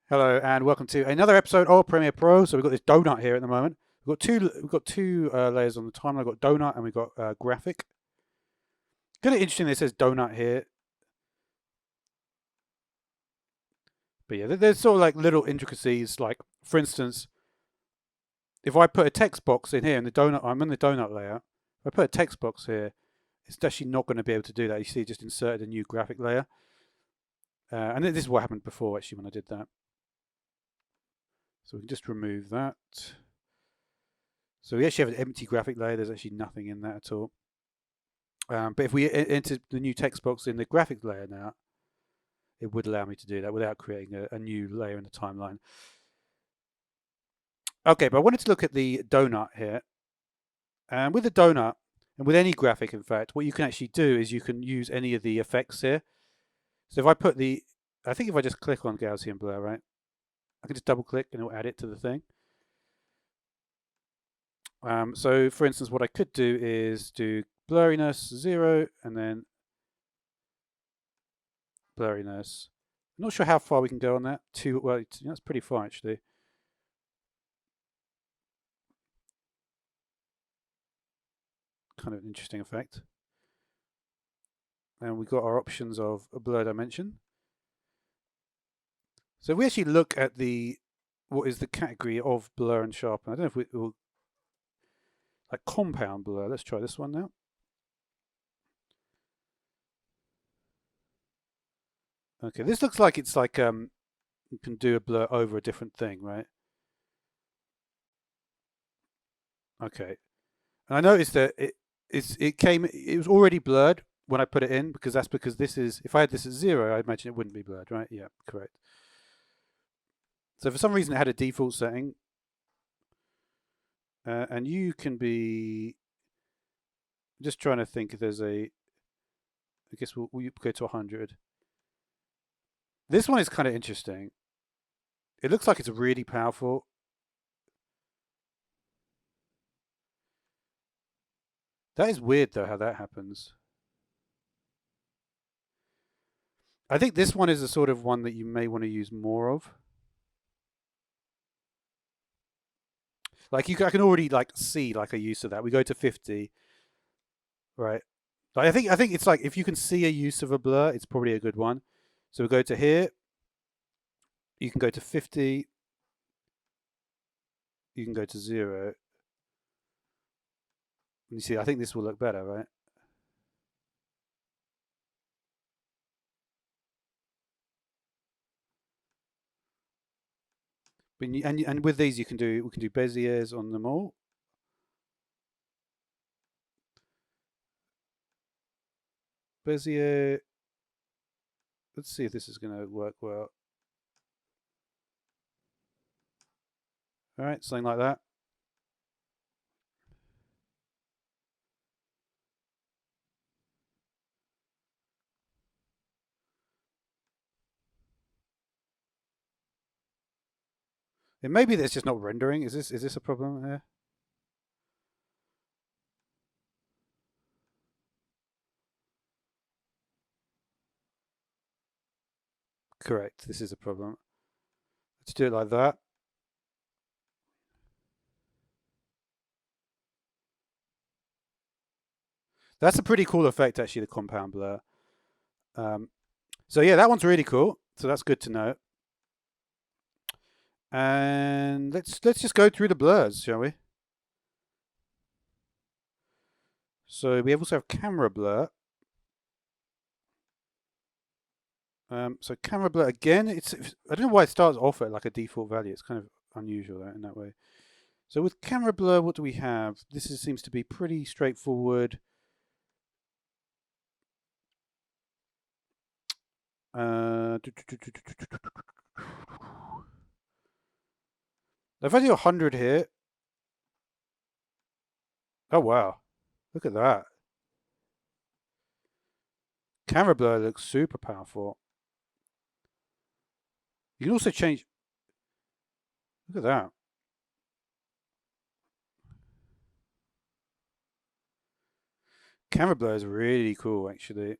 Hello and welcome to another episode of Premiere Pro. So we've got this donut here at the moment. We've got two layers on the timeline. We've got donut and we've got graphic. Kind of interesting. That it says donut here, but yeah, there's sort of like little intricacies. Like for instance, if I put a text box in here in the donut, I'm in the donut layer. If I put a text box here, it's actually not going to be able to do that. You see, it just inserted a new graphic layer, and this is what happened before actually when I did that. So we can just remove that. So we actually have an empty graphic layer. There's actually nothing in that at all. But if we enter the new text box in the graphic layer now, it would allow me to do that without creating a new layer in the timeline. Okay, but I wanted to look at the donut here. And with the donut, and with any graphic, in fact, what you can actually do is you can use any of the effects here. So if I put I think if I just click on Gaussian blur, right, I can just double click and it will add it to the thing. So for instance, what I could do is do blurriness 0 and then blurriness. I'm not sure how far we can go on that. Well, that's pretty far actually. Kind of an interesting effect. And we've got our options of a blur dimension. So if we actually look at what is the category of blur and sharpen, I don't know if we will, like compound blur. Let's try this one now. Okay, this looks like it's like you can do a blur over a different thing, right? Okay, and I noticed that it was already blurred when I put it in because this is, if I had this at 0, I imagine it wouldn't be blurred, right? Yeah, correct. So for some reason it had a default setting, and you can be. I'm just trying to think if there's a. I guess we'll go to 100. This one is kind of interesting. It looks like it's really powerful. That is weird though how that happens. I think this one is the sort of one that you may want to use more of. Like I can already like see like a use of that. We go to 50, right? Like I think it's like if you can see a use of a blur, it's probably a good one. So we go to here. You can go to 50. You can go to 0. And you see, I think this will look better, right? But and with these, we can do Beziers on them all. Bezier. Let's see if this is going to work well. All right, something like that. It may be that it's just not rendering. Is this a problem here? Correct. This is a problem. Let's do it like that. That's a pretty cool effect, actually, the compound blur. So yeah, that one's really cool. So that's good to know. And let's just go through the blurs, shall we? So we also have camera blur. So camera blur again. I don't know why it starts off at like a default value. It's kind of unusual in that way. So with camera blur, what do we have? Seems to be pretty straightforward. If I do 100 here, oh wow, look at that. Camera blur looks super powerful. You can also change. Look at that. Camera blur is really cool, actually.